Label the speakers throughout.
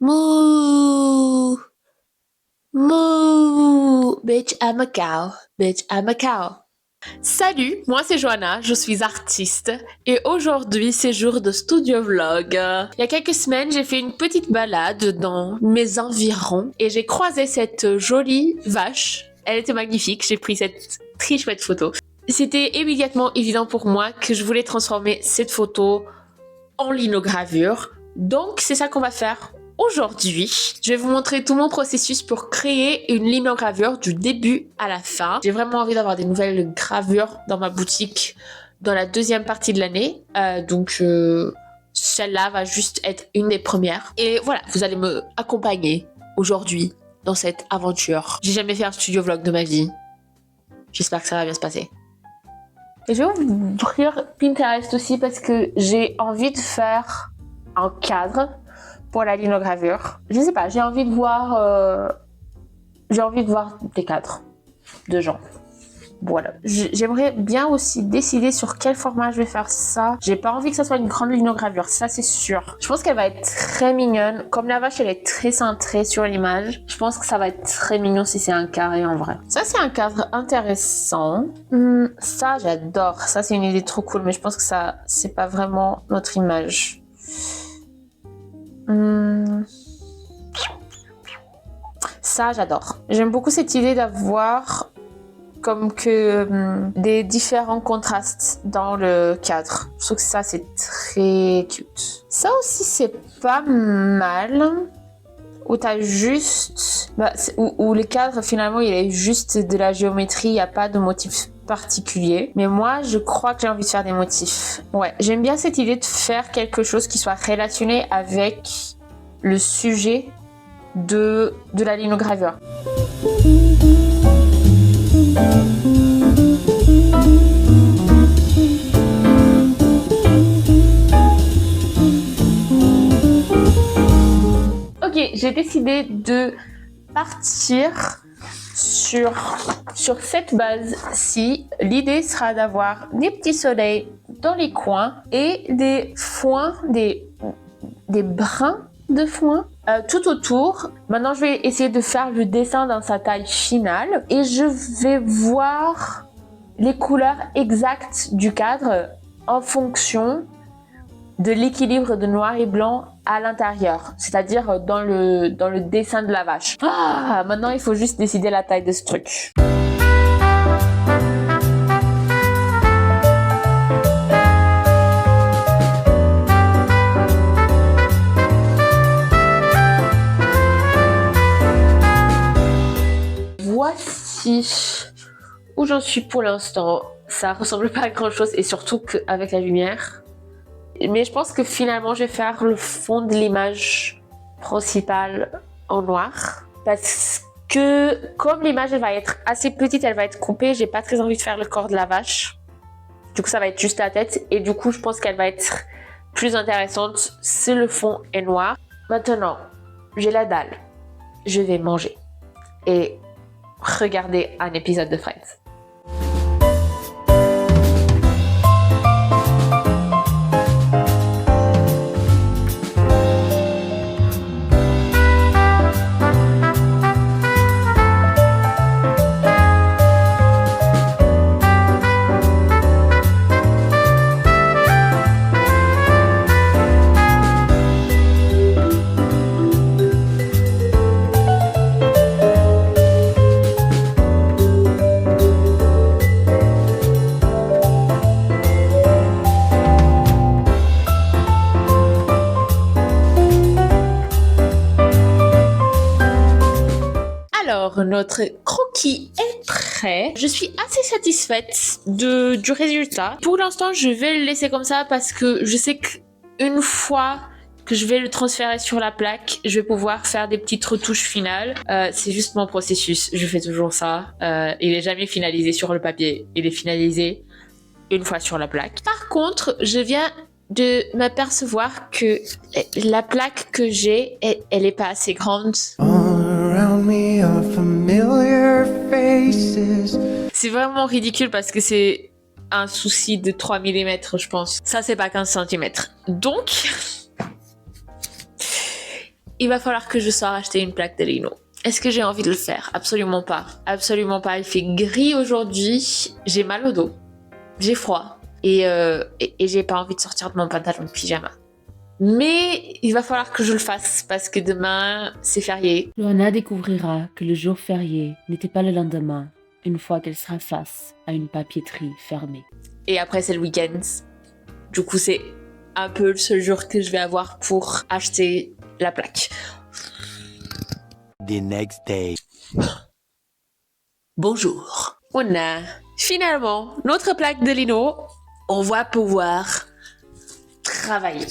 Speaker 1: Moo! Moo! Bitch, I'm a cow. Bitch, I'm a cow. Salut, moi c'est Joanna, je suis artiste et aujourd'hui c'est jour de studio vlog. Il y a quelques semaines, j'ai fait une petite balade dans mes environs et j'ai croisé cette jolie vache. Elle était magnifique, j'ai pris cette très chouette photo. C'était immédiatement évident pour moi que je voulais transformer cette photo en linogravure. Donc c'est ça qu'on va faire aujourd'hui. Je vais vous montrer tout mon processus pour créer une linogravure du début à la fin. J'ai vraiment envie d'avoir des nouvelles gravures dans ma boutique dans la deuxième partie de l'année. Donc celle-là va juste être une des premières. Et voilà, vous allez me accompagner aujourd'hui dans cette aventure. J'ai jamais fait un studio vlog de ma vie. J'espère que ça va bien se passer. Et je vais ouvrir Pinterest aussi parce que j'ai envie de faire un cadre pour la linogravure. Je sais pas, j'ai envie de voir des cadres de gens. Voilà. J'aimerais bien aussi décider sur quel format je vais faire ça. J'ai pas envie que ça soit une grande linogravure, ça c'est sûr. Je pense qu'elle va être très mignonne. Comme la vache elle est très cintrée sur l'image, je pense que ça va être très mignon si c'est un carré en vrai. Ça c'est un cadre intéressant. Ça j'adore. Ça c'est une idée trop cool, mais je pense que ça c'est pas vraiment notre image. Ça j'adore. J'aime beaucoup cette idée d'avoir comme que des différents contrastes dans le cadre. Je trouve que ça c'est très cute. Ça aussi c'est pas mal. Où t'as juste... où le cadre finalement il est juste de la géométrie, il n'y a pas de motif particulier. Mais moi je crois que j'ai envie de faire des motifs. Ouais, j'aime bien cette idée de faire quelque chose qui soit relationné avec le sujet de la linogravure. Ok, j'ai décidé de partir sur cette base-ci. L'idée sera d'avoir des petits soleils dans les coins et des foins, des brins de foin tout autour. Maintenant, je vais essayer de faire le dessin dans sa taille finale et je vais voir les couleurs exactes du cadre en fonction de l'équilibre de noir et blanc à l'intérieur, c'est-à-dire dans le dessin de la vache. Maintenant, il faut juste décider la taille de ce truc. Voici où j'en suis pour l'instant. Ça ressemble pas à grand chose et surtout qu'avec la lumière. Mais je pense que finalement je vais faire le fond de l'image principale en noir. Parce que comme l'image elle va être assez petite, elle va être coupée, j'ai pas très envie de faire le corps de la vache. Du coup ça va être juste la tête et du coup je pense qu'elle va être plus intéressante si le fond est noir. Maintenant, j'ai la dalle. Je vais manger. Et regarder un épisode de Friends. Alors, notre croquis est prêt. Je suis assez satisfaite du résultat. Pour l'instant, je vais le laisser comme ça parce que je sais qu'une fois que je vais le transférer sur la plaque, je vais pouvoir faire des petites retouches finales. C'est juste mon processus. Je fais toujours ça. Il n'est jamais finalisé sur le papier. Il est finalisé une fois sur la plaque. Par contre, je viens de m'apercevoir que la plaque que j'ai, elle est pas assez grande. C'est vraiment ridicule parce que c'est un souci de 3 mm, je pense. Ça, c'est pas 15 cm. Donc, il va falloir que je sorte acheter une plaque de lino. Est-ce que j'ai envie de le faire? Absolument pas. Absolument pas. Il fait gris aujourd'hui. J'ai mal au dos. J'ai froid. Et j'ai pas envie de sortir de mon pantalon de pyjama. Mais il va falloir que je le fasse parce que demain, c'est férié.
Speaker 2: Johanna découvrira que le jour férié n'était pas le lendemain, une fois qu'elle sera face à une papeterie fermée.
Speaker 1: Et après, c'est le week-end. Du coup, c'est un peu le seul jour que je vais avoir pour acheter la plaque.
Speaker 3: The next day.
Speaker 1: Bonjour. On a finalement notre plaque de lino. On va pouvoir travailler.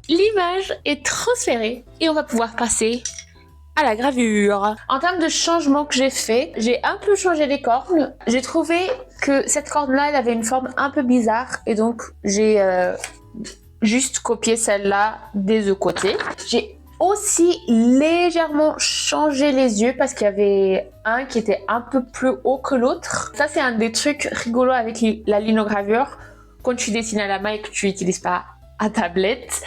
Speaker 1: L'image est transférée et on va pouvoir passer à la gravure. En termes de changement que j'ai fait, j'ai un peu changé les cornes. J'ai trouvé que cette corne-là, elle avait une forme un peu bizarre et donc j'ai juste copié celle-là des deux côtés. J'ai aussi légèrement changé les yeux parce qu'il y avait un qui était un peu plus haut que l'autre. Ça, c'est un des trucs rigolos avec la linogravure. Quand tu dessines à la main et que tu n'utilises pas à tablette,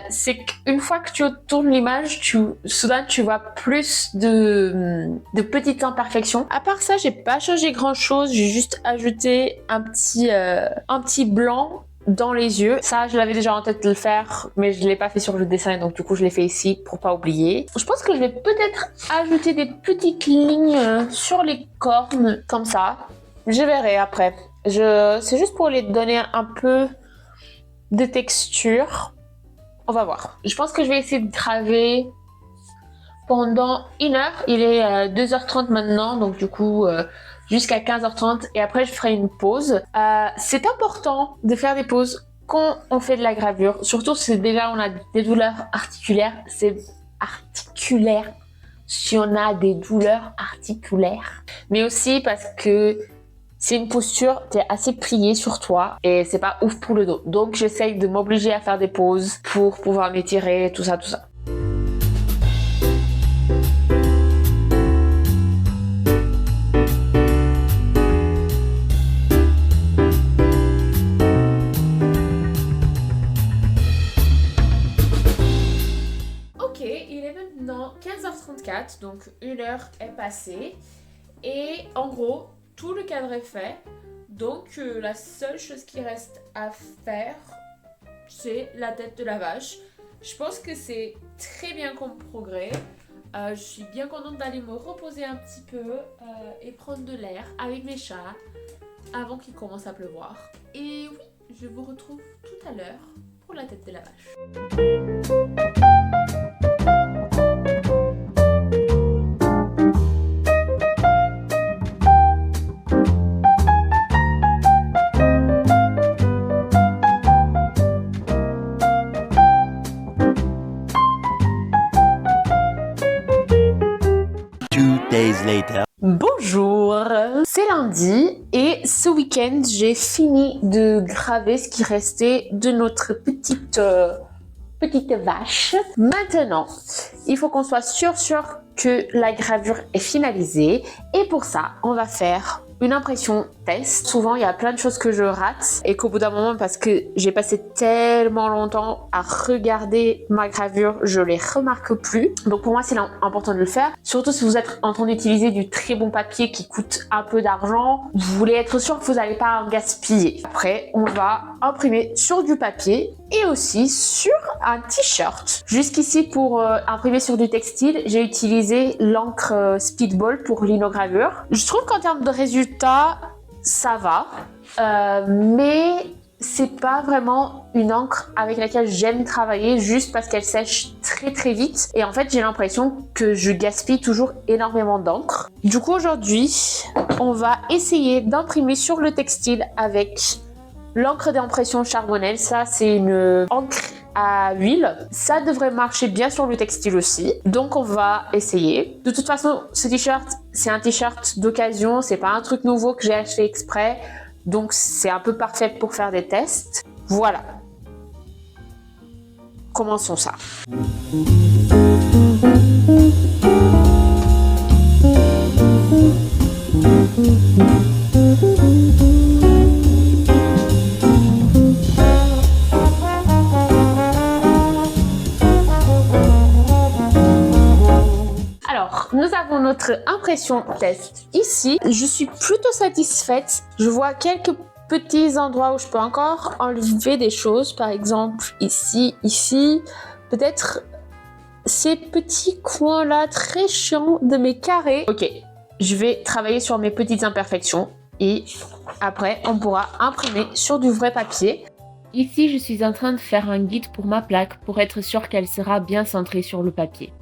Speaker 1: c'est qu'une fois que tu tournes l'image, soudain tu vois plus de petites imperfections. À part ça, j'ai pas changé grand chose, j'ai juste ajouté un petit blanc dans les yeux. Ça, je l'avais déjà en tête de le faire, mais je l'ai pas fait sur le dessin, donc du coup je l'ai fait ici pour pas oublier. Je pense que je vais peut-être ajouter des petites lignes sur les cornes, comme ça. Je verrai après. C'est juste pour les donner un peu de texture. On va voir. Je pense que je vais essayer de graver pendant 1 heure. Il est 2h30 maintenant, donc du coup jusqu'à 15h30 et après je ferai une pause. C'est important de faire des pauses quand on fait de la gravure, surtout si déjà on a des douleurs articulaires. C'est articulaire si on a des douleurs articulaires, mais aussi parce que c'est une posture, t'es assez plié sur toi et c'est pas ouf pour le dos. Donc j'essaye de m'obliger à faire des pauses pour pouvoir m'étirer, tout ça. Ok, il est maintenant 15h34, donc 1 heure est passée. Et en gros, tout le cadre est fait, donc la seule chose qui reste à faire, c'est la tête de la vache. Je pense que c'est très bien comme progrès. Je suis bien contente d'aller me reposer un petit peu et prendre de l'air avec mes chats avant qu'il commence à pleuvoir. Et oui, je vous retrouve tout à l'heure pour la tête de la vache.
Speaker 3: Later.
Speaker 1: Bonjour, c'est lundi et ce week-end j'ai fini de graver ce qui restait de notre petite vache. Maintenant, il faut qu'on soit sûr que la gravure est finalisée et pour ça, on va faire une impression test. Souvent, il y a plein de choses que je rate et qu'au bout d'un moment, parce que j'ai passé tellement longtemps à regarder ma gravure, je les remarque plus. Donc pour moi, c'est important de le faire. Surtout si vous êtes en train d'utiliser du très bon papier qui coûte un peu d'argent, vous voulez être sûr que vous n'allez pas en gaspiller. Après, on va imprimer sur du papier et aussi sur un t-shirt. Jusqu'ici, pour imprimer sur du textile, j'ai utilisé l'encre Speedball pour l'inogravure. Je trouve qu'en termes de résultats, ça va, mais c'est pas vraiment une encre avec laquelle j'aime travailler juste parce qu'elle sèche très très vite et en fait j'ai l'impression que je gaspille toujours énormément d'encre. Du coup aujourd'hui on va essayer d'imprimer sur le textile avec l'encre d'impression Charbonnel. Ça c'est une encre à huile, ça devrait marcher bien sur le textile aussi, donc on va essayer. De toute façon ce t-shirt c'est un t-shirt d'occasion, c'est pas un truc nouveau que j'ai acheté exprès, donc c'est un peu parfait pour faire des tests. Voilà. commençons ça. Nous avons notre impression test ici. Je suis plutôt satisfaite. Je vois quelques petits endroits où je peux encore enlever des choses. Par exemple, ici. Peut-être ces petits coins-là très chiants de mes carrés. Ok, je vais travailler sur mes petites imperfections. Et après, on pourra imprimer sur du vrai papier.
Speaker 2: Ici, je suis en train de faire un guide pour ma plaque pour être sûre qu'elle sera bien centrée sur le papier.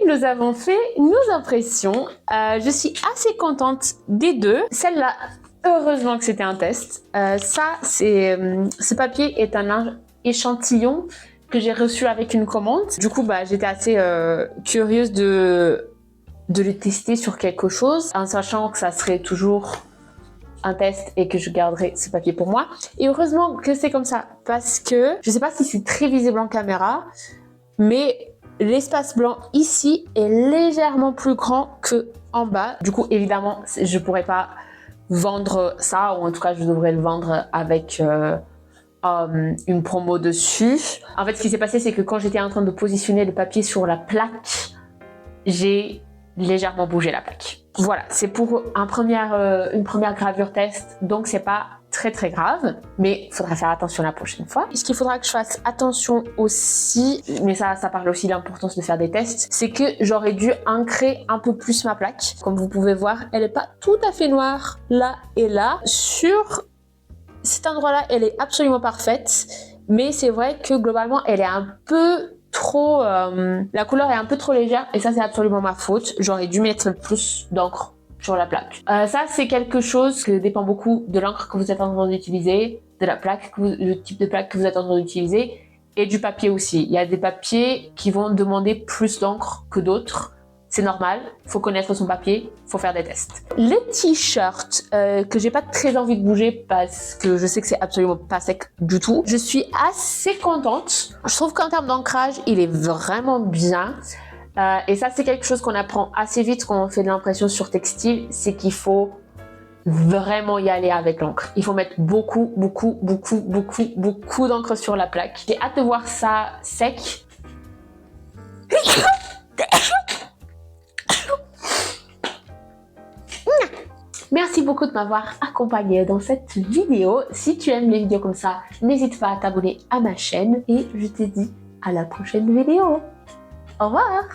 Speaker 1: Nous avons fait nos impressions. Je suis assez contente des deux. Celle-là, heureusement que c'était un test. Ce papier est un échantillon que j'ai reçu avec une commande. Du coup, j'étais assez curieuse de le tester sur quelque chose, en sachant que ça serait toujours un test et que je garderai ce papier pour moi. Et heureusement que c'est comme ça, parce que je ne sais pas si c'est très visible en caméra, mais l'espace blanc ici est légèrement plus grand que en bas. Du coup, évidemment, je pourrais pas vendre ça, ou en tout cas, je devrais le vendre avec une promo dessus. En fait, ce qui s'est passé, c'est que quand j'étais en train de positionner le papier sur la plaque, j'ai légèrement bougé la plaque. Voilà, c'est pour une première gravure test, donc c'est pas très très grave, mais il faudra faire attention la prochaine fois. Ce qu'il faudra que je fasse attention aussi, mais ça parle aussi de l'importance de faire des tests, c'est que j'aurais dû ancrer un peu plus ma plaque. Comme vous pouvez voir, elle n'est pas tout à fait noire là et là. Sur cet endroit-là, elle est absolument parfaite, mais c'est vrai que globalement, elle est un peu trop... la couleur est un peu trop légère, et ça, c'est absolument ma faute. J'aurais dû mettre plus d'encre sur la plaque. Ça, c'est quelque chose qui dépend beaucoup de l'encre que vous êtes en train d'utiliser, de la plaque, le type de plaque que vous êtes en train d'utiliser, et du papier aussi. Il y a des papiers qui vont demander plus d'encre que d'autres. C'est normal, il faut connaître son papier, il faut faire des tests. Les t-shirts que j'ai pas très envie de bouger parce que je sais que c'est absolument pas sec du tout. Je suis assez contente. Je trouve qu'en termes d'ancrage, il est vraiment bien. Et ça, c'est quelque chose qu'on apprend assez vite quand on fait de l'impression sur textile, c'est qu'il faut vraiment y aller avec l'encre. Il faut mettre beaucoup d'encre sur la plaque. J'ai hâte de voir ça sec. Merci beaucoup de m'avoir accompagné dans cette vidéo. Si tu aimes les vidéos comme ça, n'hésite pas à t'abonner à ma chaîne et je te dis à la prochaine vidéo. Au revoir!